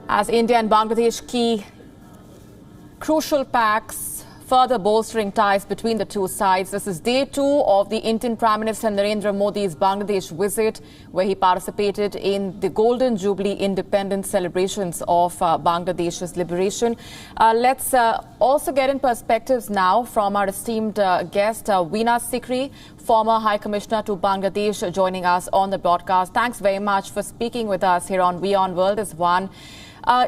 As India and Bangladesh key crucial pacts further bolstering ties between the two sides. This is day 2 of the Indian Prime Minister Narendra Modi's Bangladesh visit, where he participated in the Golden Jubilee independence celebrations of Bangladesh's liberation. Let's also get in perspectives now from our esteemed guest, Veena Sikri, former High Commissioner to Bangladesh, joining us on the broadcast. Thanks very much for speaking with us here on WION World is One.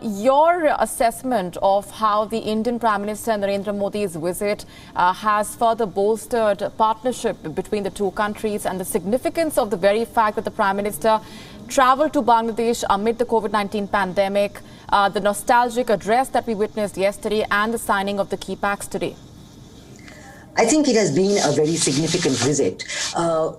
Your assessment of how the Indian Prime Minister Narendra Modi's visit has further bolstered partnership between the two countries, and the significance of the very fact that the Prime Minister travelled to Bangladesh amid the COVID-19 pandemic, the nostalgic address that we witnessed yesterday, and the signing of the key pacts today. I think it has been a very significant visit,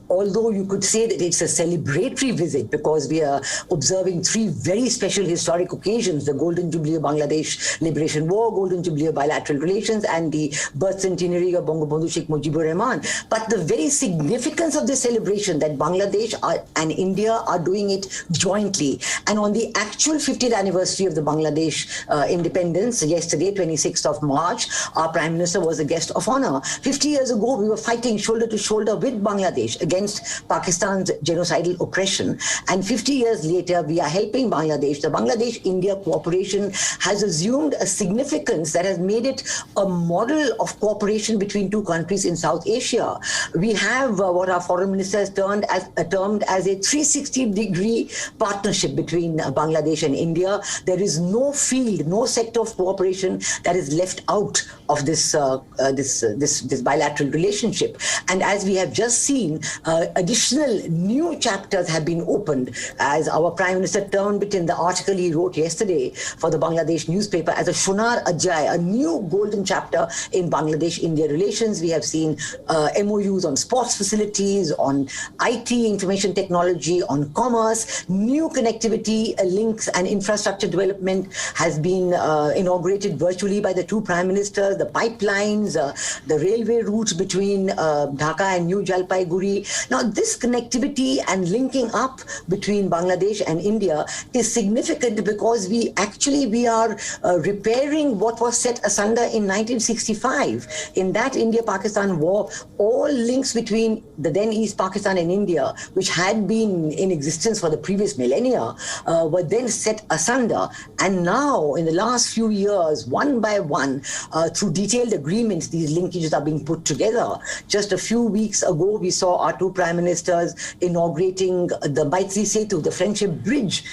although you could say that it's a celebratory visit because we are observing 3 very special historic occasions: the Golden Jubilee of Bangladesh Liberation War, Golden Jubilee of bilateral relations, and the birth centenary of Bangabandhu Sheikh Mujibur Rahman. But the very significance of this celebration, that Bangladesh and India are doing it jointly, and on the actual 50th anniversary of the Bangladesh independence, yesterday, 26th of March, our Prime Minister was a guest of honor. 50 years ago, we were fighting shoulder to shoulder with Bangladesh against Pakistan's genocidal oppression. And 50 years later, we are helping Bangladesh. The Bangladesh-India cooperation has assumed a significance that has made it a model of cooperation between two countries in South Asia. We have what our foreign minister has termed as a 360-degree partnership between Bangladesh and India. There is no field, no sector of cooperation that is left out of this bilateral relationship. And as we have just seen, additional new chapters have been opened, as our Prime Minister termed it in the article he wrote yesterday for the Bangladesh newspaper as a Sonar Ajay, a new golden chapter in Bangladesh-India relations. We have seen MOUs on sports facilities, on IT, information technology, on commerce, new connectivity links and infrastructure development has been inaugurated virtually by the two Prime Ministers, the pipelines, the railway routes between Dhaka and New Jalpaiguri. Now, this connectivity and linking up between Bangladesh and India is significant because we are repairing what was set asunder in 1965. In that India-Pakistan war, all links between the then East Pakistan and India, which had been in existence for the previous millennia, were then set asunder. And now, in the last few years, one by one, through detailed agreements, these linkages are being put together. Just a few weeks ago, we saw our two Prime Ministers inaugurating the Maitri Setu, the Friendship Bridge,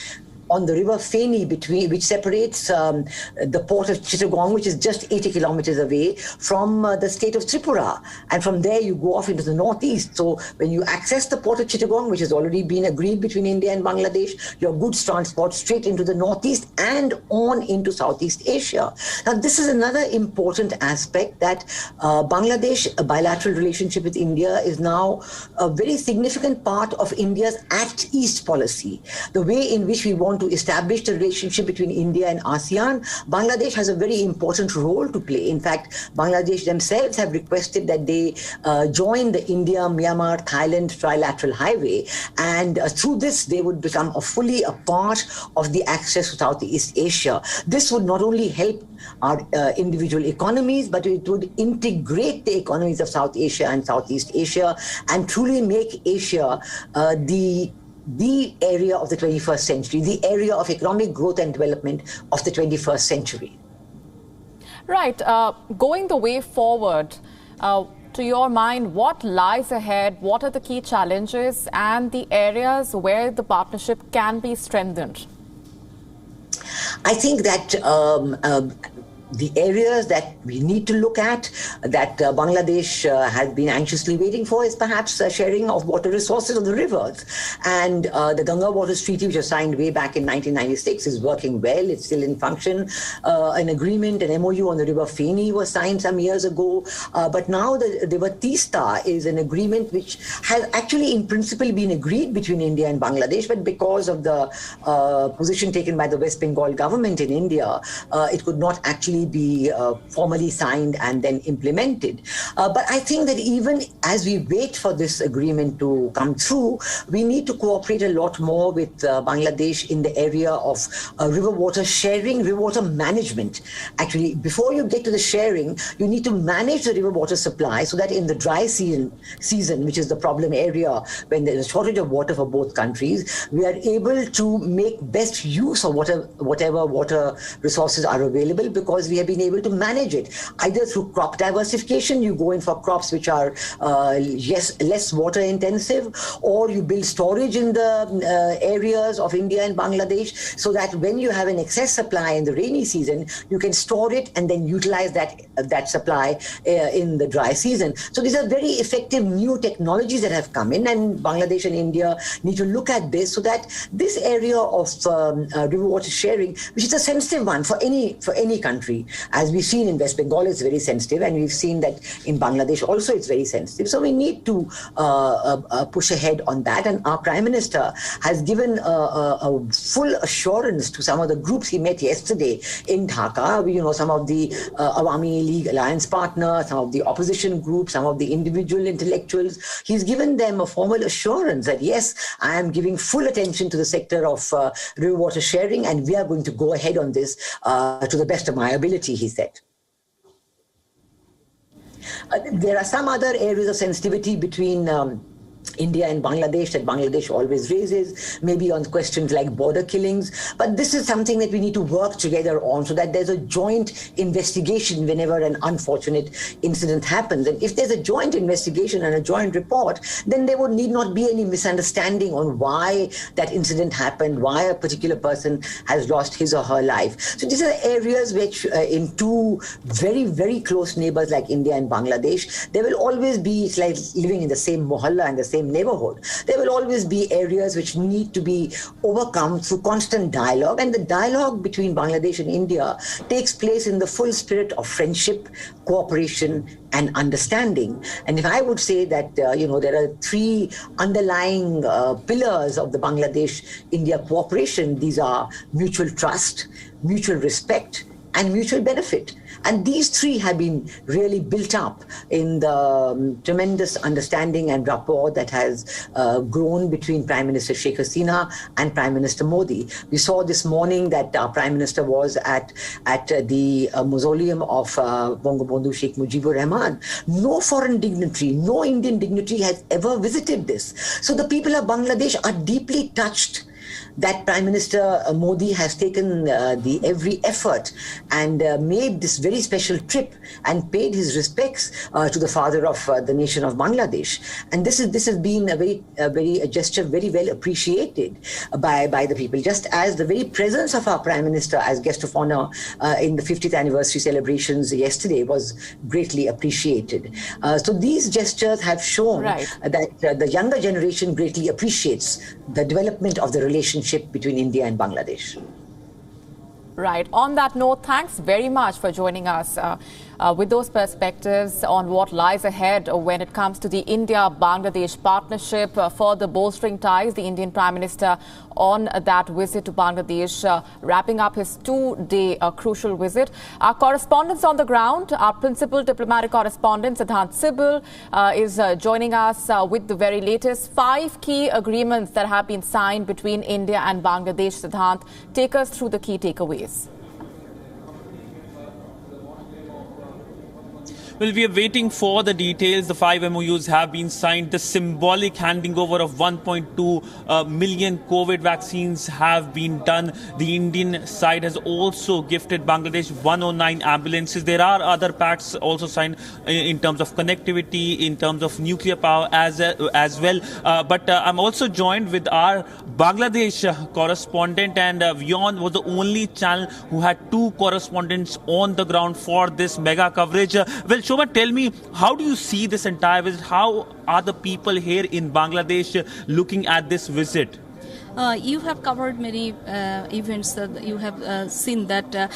on the river Feni, which separates the port of Chittagong, which is just 80 kilometers away, from the state of Tripura. And from there, you go off into the northeast. So when you access the port of Chittagong, which has already been agreed between India and Bangladesh, your goods transport straight into the northeast and on into Southeast Asia. Now, this is another important aspect, that Bangladesh, a bilateral relationship with India, is now a very significant part of India's Act East policy. The way in which we want to establish the relationship between India and ASEAN, Bangladesh has a very important role to play. In fact, Bangladesh themselves have requested that they join the India-Myanmar-Thailand trilateral highway, and through this they would become fully a part of the access to Southeast Asia. This would not only help our individual economies, but it would integrate the economies of South Asia and Southeast Asia and truly make Asia the area of the 21st century, the area of economic growth and development of the 21st century. Right. Going the way forward, to your mind, what lies ahead? What are the key challenges and the areas where the partnership can be strengthened? I think that the areas that we need to look at, that Bangladesh has been anxiously waiting for, is perhaps sharing of water resources of the rivers. And the Ganga Waters Treaty, which was signed way back in 1996, is working well. It's still in function. An agreement, an MOU on the river Feni was signed some years ago. But now the river Teesta is an agreement which has actually in principle been agreed between India and Bangladesh, but because of the position taken by the West Bengal government in India, it could not actually finally be formally signed and then implemented. But I think that even as we wait for this agreement to come through, we need to cooperate a lot more with Bangladesh in the area of river water sharing, river water management. Actually, before you get to the sharing, you need to manage the river water supply so that in the dry season, which is the problem area when there is a shortage of water for both countries, we are able to make best use of whatever water resources are available, because we have been able to manage it either through crop diversification. You go in for crops which are less water intensive, or you build storage in the areas of India and Bangladesh, so that when you have an excess supply in the rainy season, you can store it and then utilize that supply in the dry season. So these are very effective new technologies that have come in, and Bangladesh and India need to look at this so that this area of river water sharing, which is a sensitive one for any country, as we've seen in West Bengal, it's very sensitive, and we've seen that in Bangladesh also it's very sensitive. So we need to push ahead on that, and our Prime Minister has given a full assurance to some of the groups he met yesterday in Dhaka. Some of the Awami League alliance partners, some of the opposition groups, some of the individual intellectuals. He's given them a formal assurance that yes, I am giving full attention to the sector of river water sharing, and we are going to go ahead on this to the best of my ability, he said. There are some other areas of sensitivity between India and Bangladesh that Bangladesh always raises, maybe on questions like border killings. But this is something that we need to work together on so that there's a joint investigation whenever an unfortunate incident happens. And if there's a joint investigation and a joint report, then there need not be any misunderstanding on why that incident happened, why a particular person has lost his or her life. So these are areas which in two very, very close neighbors like India and Bangladesh, there will always be, it's like living in the same mohalla and the same neighborhood. There will always be areas which need to be overcome through constant dialogue, and the dialogue between Bangladesh and India takes place in the full spirit of friendship, cooperation, and understanding. And if I would say that, there are three underlying pillars of the Bangladesh-India cooperation, these are mutual trust, mutual respect, and mutual benefit. And these three have been really built up in the tremendous understanding and rapport that has grown between Prime Minister Sheikh Hasina and Prime Minister Modi. We saw this morning that our Prime Minister was at the mausoleum of Bangabandhu Sheikh Mujibur Rahman. No foreign dignitary, no Indian dignitary has ever visited this. So the people of Bangladesh are deeply touched that Prime Minister Modi has taken the every effort and made this very special trip and paid his respects to the father of the nation of Bangladesh. And this has been a gesture very well appreciated by the people, just as the very presence of our Prime Minister as guest of honor in the 50th anniversary celebrations yesterday was greatly appreciated. So these gestures have shown that the younger generation greatly appreciates the development of the relationship between India and Bangladesh. Right. On that note, thanks very much for joining us with those perspectives on what lies ahead when it comes to the India-Bangladesh partnership, further bolstering ties. The Indian Prime Minister on that visit to Bangladesh, wrapping up his two-day crucial visit. Our correspondents on the ground, our principal diplomatic correspondent, Siddhant Sibbal, is joining us with the very latest 5 key agreements that have been signed between India and Bangladesh. Siddhant, take us through the key takeaways. Well, we are waiting for the details. The 5 MOUs have been signed. The symbolic handing over of 1.2 million COVID vaccines have been done. The Indian side has also gifted Bangladesh 109 ambulances. There are other pacts also signed in terms of connectivity, in terms of nuclear power as well. But I'm also joined with our Bangladesh correspondent, and WION was the only channel who had 2 correspondents on the ground for this mega coverage. Well, Shobha, tell me, how do you see this entire visit? How are the people here in Bangladesh looking at this visit? You have covered many events. You have seen that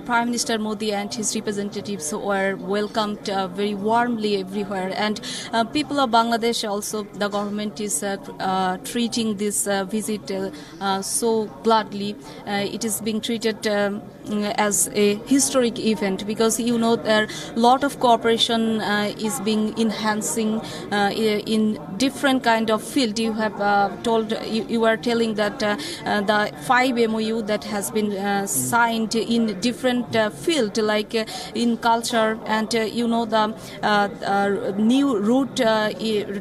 Prime Minister Modi and his representatives were welcomed very warmly everywhere. And people of Bangladesh also, the government is treating this visit so gladly. It is being treated as a historic event, because there are a lot of cooperation is being enhancing in different kind of field. You have you were telling that the 5 MOU that has been signed in different field, like in culture, and the new route,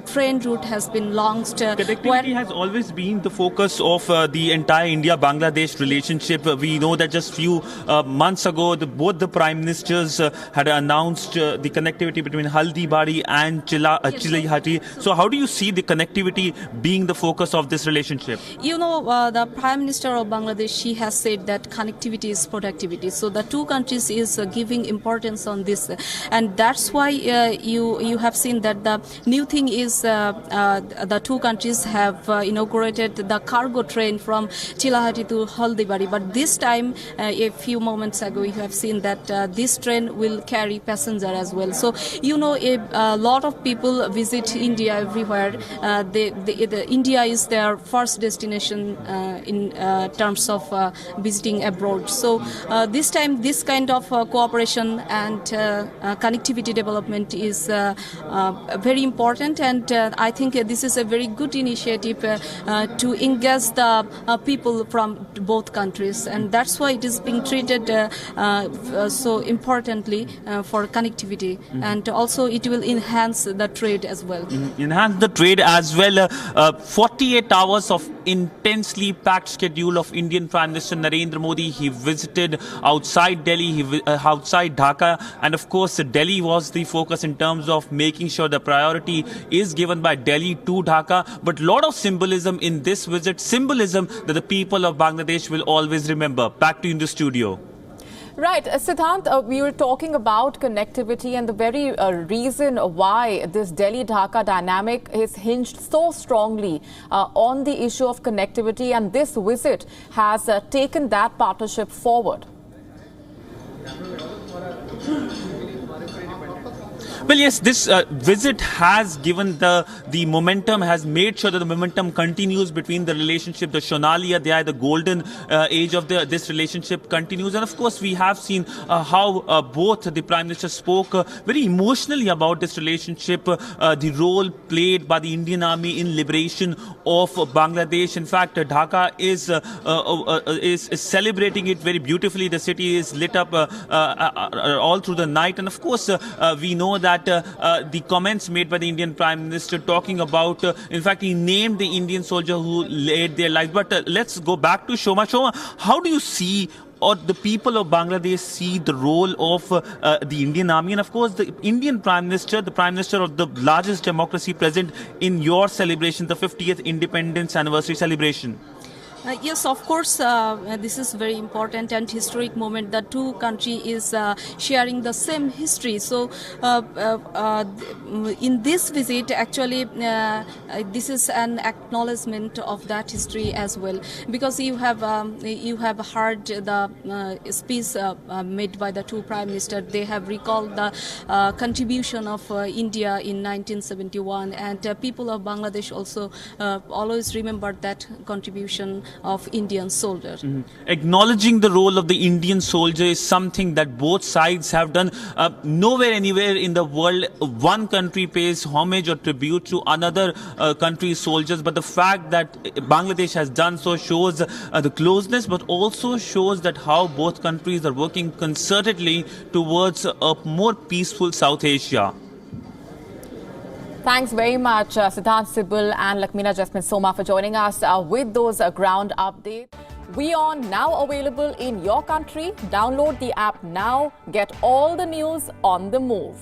train route has been launched. Connectivity has always been the focus of the entire India-Bangladesh relationship. We know that just few months ago, both the prime ministers had announced the connectivity between Haldibari and Chilihati. So how do you see the connectivity being the focus of this relationship? The Prime Minister of Bangladesh, she has said that connectivity is productivity. So the two countries is giving importance on this, and that's why you have seen that the new thing is the two countries have inaugurated the cargo train from Chilihati to Haldibari. But this time, a few moments ago, you have seen that this train will carry passenger as well. So a lot of people visit India everywhere. India is their first destination in terms of visiting abroad. So this time, this kind of cooperation and connectivity development is very important, and I think this is a very good initiative to engage the people from both countries, and that's why it is being treated so importantly for connectivity, and also it will enhance the trade as well. Enhance the trade as well. 48 hours of intensely packed schedule of Indian Prime Minister Narendra Modi. He visited outside Delhi, outside Dhaka, and of course Delhi was the focus in terms of making sure the priority is given by Delhi to Dhaka. But a lot of symbolism in this visit, symbolism that the people of Bangladesh will always remember. Back to you in the studio. Right. Siddhant, we were talking about connectivity, and the very reason why this Delhi-Dhaka dynamic is hinged so strongly on the issue of connectivity, and this visit has taken that partnership forward. Well, yes, this visit has given the momentum, has made sure that the momentum continues between the relationship. The Sonali Adhyay, the golden age of this relationship continues. And of course, we have seen how both the Prime Minister spoke very emotionally about this relationship, the role played by the Indian Army in liberation of Bangladesh. In fact, Dhaka is celebrating it very beautifully. The city is lit up all through the night. And of course, we know that the comments made by the Indian Prime Minister talking about, in fact, he named the Indian soldier who laid their lives. But let's go back to Shoma. Shoma, how do you see, or the people of Bangladesh see, the role of the Indian Army, and of course the Indian Prime Minister, the Prime Minister of the largest democracy present in your celebration, the 50th Independence Anniversary celebration? Yes, of course, this is very important and historic moment. The two countries is sharing the same history. So, in this visit, actually, this is an acknowledgement of that history as well. Because you have heard the speech made by the two prime ministers. They have recalled the contribution of India in 1971, and people of Bangladesh also always remember that contribution of Indian soldiers. Acknowledging the role of the Indian soldier is something that both sides have done. Nowhere, anywhere in the world, one country pays homage or tribute to another country's soldiers. But the fact that Bangladesh has done so shows the closeness, but also shows that how both countries are working concertedly towards a more peaceful South Asia. Thanks very much, Siddhant Sibal and Lakmina Jasmine Soma, for joining us with those ground updates. WION now available in your country. Download the app now. Get all the news on the move.